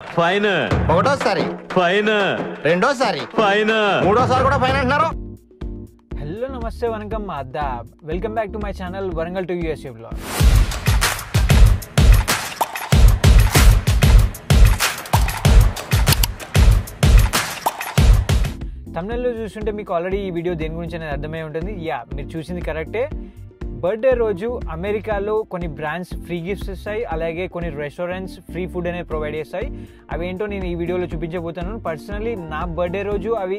Fine ఒకటోసారి fine రెండోసారి fine మూడోసారి కూడా ఫైన్ అంటున్నారు. హలో నమస్తే వనకం అదాబ్ welcome back to my channel Warangal to USA blog. తమిళలో చూస్తుంటే మీకు ఆల్రెడీ ఈ వీడియో దేని గురించి అనేది అర్థమై ఉంటుంది. మీరు చూసింది కరెక్టే. బర్త్డే రోజు అమెరికాలో కొన్ని బ్రాండ్స్ ఫ్రీ గిఫ్ట్స్ ఇస్తాయి, అలాగే కొన్ని రెస్టారెంట్స్ ఫ్రీ ఫుడ్ అనేది ప్రొవైడ్ చేస్తాయి. అవి ఏంటో నేను ఈ వీడియోలో చూపించబోతున్నాను. పర్సనలీ నా బర్త్డే రోజు అవి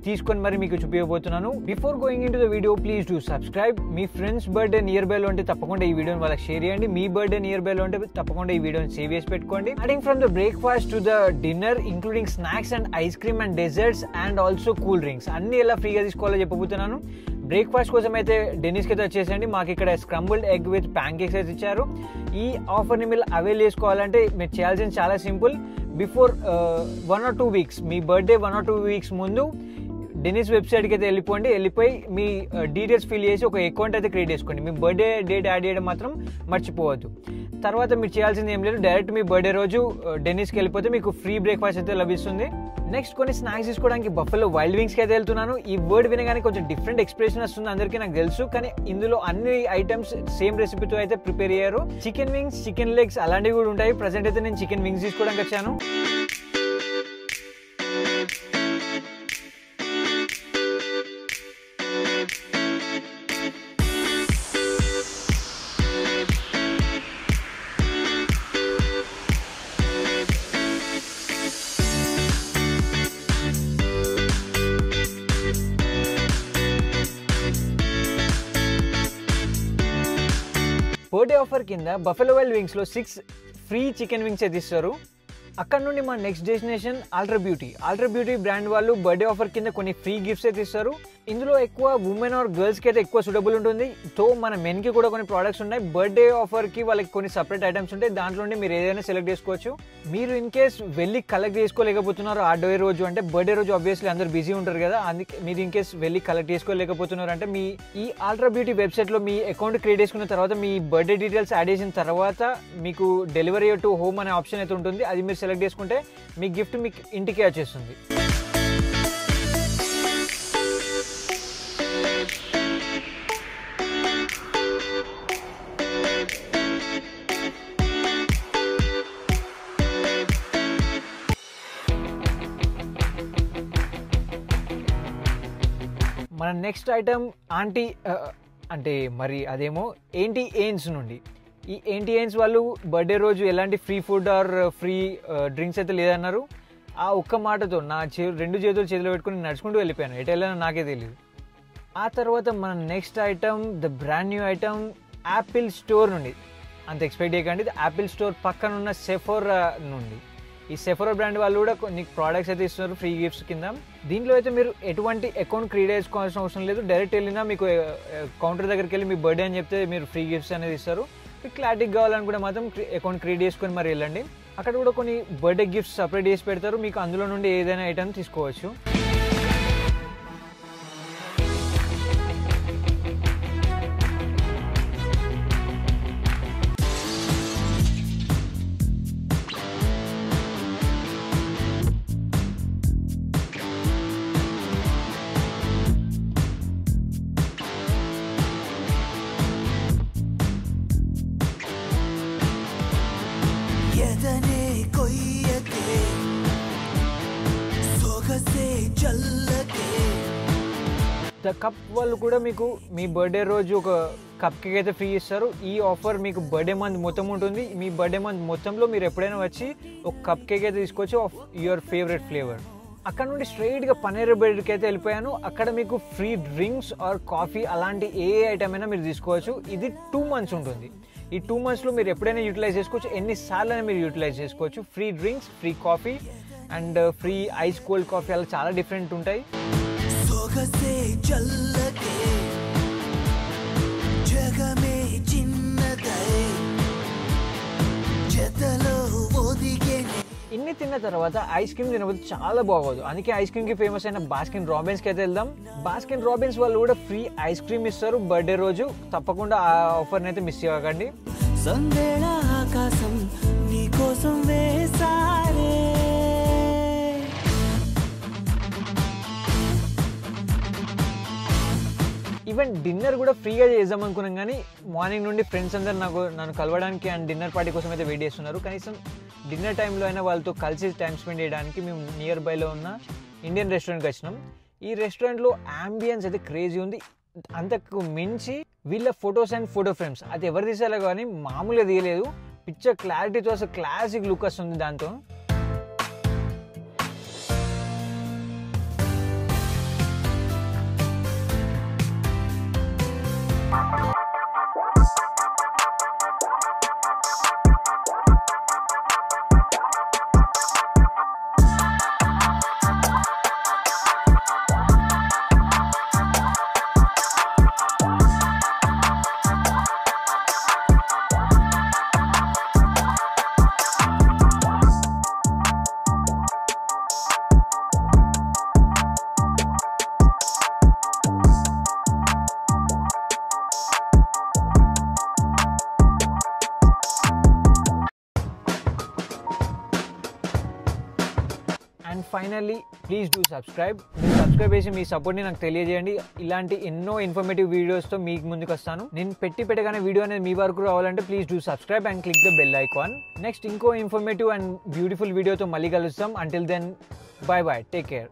తీసుకొని మరి మీకు చూపించబోతున్నాను. Before going in to the video please do subscribe. మీ ఫ్రెండ్స్ బర్త్డే నియర్ బైలో ఉంటే తప్పకుండా ఈ వీడియోని వాళ్ళకి షేర్ చేయండి. మీ బర్త్డే నియర్ బైలో ఉంటే తప్పకుండా ఈ వీడియోని సేవ్ చేసి పెట్టుకోండి. Starting from the breakfast to the dinner including snacks and ice cream and desserts and also cool drinks అన్ని ఎలా ఫ్రీగా తీసుకోవాలో చెప్పబోతున్నాను. బ్రేక్ఫాస్ట్ కోసం అయితే డెనిస్కి అయితే వచ్చేసండి. మాకు ఇక్కడ scrambled egg with pan cakes అయితే ఇచ్చారు. ఈ ఆఫర్ని మీరు అవైల్ చేసుకోవాలంటే మీరు చేయాల్సింది చాలా simple. Before 1 or 2 weeks me birthday 1 or 2 weeks ముందు డెనిస్ వెబ్సైట్కి అయితే వెళ్ళిపోయి మీ డీటెయిల్స్ ఫిల్ చేసి ఒక అకౌంట్ అయితే క్రియేట్ చేసుకోండి. మీ బర్త్డే డేట్ యాడ్ చేయడం మాత్రం మర్చిపోవద్దు. తర్వాత మీరు చేయాల్సింది ఏం లేదు, డైరెక్ట్ మీ బర్త్డే రోజు డెనిస్కి వెళ్ళిపోతే మీకు ఫ్రీ బ్రేక్ఫాస్ట్ అయితే లభిస్తుంది. నెక్స్ట్ కొన్ని స్నాక్స్ తీసుకోవడానికి బఫెలో వైల్డ్ వింగ్స్కి అయితే వెళ్తున్నాను. ఈ వర్డ్ వినగానే కొంచెం డిఫరెంట్ ఎక్స్ప్రెషన్ వస్తుంది అందరికీ నాకు తెలుసు, కానీ ఇందులో అన్ని ఐటమ్స్ సేమ్ రెసిపీతో అయితే ప్రిపేర్ అయ్యారు. చికెన్ వింగ్స్, చికెన్ లెగ్స్ అలాంటివి కూడా ఉంటాయి. ప్రజెంట్ అయితే నేను చికెన్ వింగ్స్ తీసుకోవడానికి వచ్చాను. బర్త్డే ఆఫర్ కింద బఫెలో వైల్డ్ వింగ్స్లో 6 ఫ్రీ చికెన్ వింగ్స్ అయితే ఇస్తారు. అక్కడ నుండి మా next destination Ulta beauty brand వాళ్ళు బర్త్డే ఆఫర్ కింద కొన్ని ఫ్రీ గిఫ్ట్స్ అయితే ఇస్తారు. ఇందులో ఎక్కువ ఉమెన్ ఆర్ గర్ల్స్కి అయితే ఎక్కువ సూటబుల్ ఉంటుంది. సో మన మెన్కి కూడా కొన్ని ప్రోడక్ట్స్ ఉన్నాయి. బర్త్డే ఆఫర్కి వాళ్ళకి కొన్ని సపరేట్ ఐటమ్స్ ఉంటాయి. దాంట్లో మీరు ఏదైనా సెలెక్ట్ చేసుకోవచ్చు. మీరు ఇన్ కేస్ వెళ్ళి కలెక్ట్ చేసుకోలేకపోతున్నారు ఆ డే రోజు, అంటే బర్త్డే రోజు ఆబ్వియస్లీ అందరూ బిజీ ఉంటారు కదా, అందుకే మీరు ఇన్ కేస్ వెళ్ళి కలెక్ట్ చేసుకోలేకపోతున్నారు అంటే మీ ఈ ఆల్ట్రా బ్యూటీ వెబ్సైట్లో మీ అకౌంట్ క్రియేట్ చేసుకున్న తర్వాత మీ బర్త్డే డీటెయిల్స్ యాడ్ చేసిన తర్వాత మీకు డెలివరీ టు హోమ్ అనే ఆప్షన్ అయితే ఉంటుంది. అది మీరు సెలెక్ట్ చేసుకుంటే మీ గిఫ్ట్ మీకు ఇంటికే వచ్చేస్తుంది. మన నెక్స్ట్ ఐటమ్ అంటే మరి అదేమో ఏంటి ఎయిన్స్ నుండి. ఈ ఏంటి ఎయిన్స్ వాళ్ళు బర్త్డే రోజు ఎలాంటి free food or free drinks అయితే లేదన్నారు. ఆ ఒక్క మాటతో నా రెండు చేతులు పెట్టుకుని నడుచుకుంటూ వెళ్ళిపోయాను. ఎటు వెళ్ళానో నాకే తెలియదు. ఆ తర్వాత మన next item the brand new item Apple store నుండి. అంత ఎక్స్పెక్ట్ చేయకండి. యాపిల్ స్టోర్ పక్కన ఉన్న సెఫోరా నుండి. ఈ సెఫోరా బ్రాండ్ వాళ్ళు కూడా కొన్ని ప్రోడక్ట్స్ అయితే ఇస్తున్నారు ఫ్రీ గిఫ్ట్స్ కింద. దీంట్లో అయితే మీరు ఎటువంటి అకౌంట్ క్రియేట్ చేసుకోవాల్సిన అవసరం లేదు. డైరెక్ట్ వెళ్ళినా మీకు కౌంటర్ దగ్గరికి వెళ్ళి మీ బర్త్డే అని చెప్తే మీరు ఫ్రీ గిఫ్ట్స్ అనేది ఇస్తారు. మీకు క్లారిటీ కావాలనుకుంటే మాత్రం అకౌంట్ క్రియేట్ చేసుకొని మరి వెళ్ళండి. అక్కడ కూడా కొన్ని బర్త్డే గిఫ్ట్స్ సపరేట్ చేసి పెడతారు. మీకు అందులో నుండి ఏదైనా ఐటమ్ తీసుకోవచ్చు. ద కప్ వాళ్ళు కూడా మీకు మీ బర్త్డే రోజు ఒక కప్ కేక్ అయితే ఫ్రీ ఇస్తారు. ఈ ఆఫర్ మీకు బర్త్డే మంత్ మొత్తం ఉంటుంది. మీ బర్త్డే మంత్ మొత్తంలో మీరు ఎప్పుడైనా వచ్చి ఒక కప్ కేక్ అయితే తీసుకోవచ్చు ఆఫ్ యువర్ ఫేవరెట్ ఫ్లేవర్. అక్కడ నుండి స్ట్రైట్గా పన్నీర్ బ్రెడ్కి అయితే వెళ్ళిపోయాను. అక్కడ మీకు ఫ్రీ డ్రింక్స్ ఆర్ కాఫీ అలాంటి ఏ ఐటమ్ అయినా మీరు తీసుకోవచ్చు. ఇది 2 months ఉంటుంది. ఈ 2 monthsలో మీరు ఎప్పుడైనా యూటిలైజ్ చేసుకోవచ్చు, ఎన్నిసార్లు అయినా మీరు యూటిలైజ్ చేసుకోవచ్చు. Free drinks, free coffee and free ice cold coffee అలా చాలా డిఫరెంట్ ఉంటాయి. ఇన్ని తిన్న తర్వాత ఐస్ క్రీమ్ తినబోతే చాలా బాగోదు. అందుకే ఐస్ క్రీమ్ కి ఫేమస్ అయిన బాస్కిన్ రాబిన్స్ కి అయితే వెళ్దాం. బాస్కిన్ రాబిన్స్ వాళ్ళు కూడా ఫ్రీ ఐస్ క్రీమ్ ఇస్తారు బర్త్డే రోజు. తప్పకుండా ఆ ఆఫర్ అయితే మిస్ చేయకండి. సందేళ ఆకాశం నీ కోసం వేసారే ఈవెన్ డిన్నర్ కూడా ఫ్రీగా చేద్దాం అనుకున్నాం, కానీ మార్నింగ్ నుండి ఫ్రెండ్స్ అందరు నన్ను కలవడానికి అండ్ డిన్నర్ పార్టీ కోసం అయితే వెయిట్ చేస్తున్నారు. కనీసం డిన్నర్ టైంలో అయినా వాళ్ళతో కలిసి టైం స్పెండ్ చేయడానికి మేము నియర్ బైలో ఉన్న ఇండియన్ రెస్టారెంట్కి వచ్చినాం. ఈ రెస్టారెంట్లో అంబియన్స్ అయితే క్రేజీ ఉంది. అంతకు మించి వీళ్ళ ఫొటోస్ అండ్ ఫోటో ఫ్రేమ్స్ అది ఎవరు తీసారో కానీ మామూలుగా తీయలేదు. పిక్చర్ క్లారిటీతో అసలు క్లాసిక్ లుక్ వస్తుంది దాంతో. And finally please do subscribe. మీరు సబ్స్క్రైబ్ చేసి మీ సపోర్ట్ని నాకు తెలియజేయండి. ఇలాంటి ఎన్నో ఇన్ఫర్మేటివ్ వీడియోస్తో మీకు ముందుకు వస్తాను. నేను పెట్టగానే వీడియో అనేది మీ వరకు రావాలంటే please do subscribe and click the bell icon. Next ఇంకో ఇన్ఫర్మేటివ్ అండ్ బ్యూటిఫుల్ వీడియోతో మళ్ళీ కలుస్తాం. Until then bye bye, take care.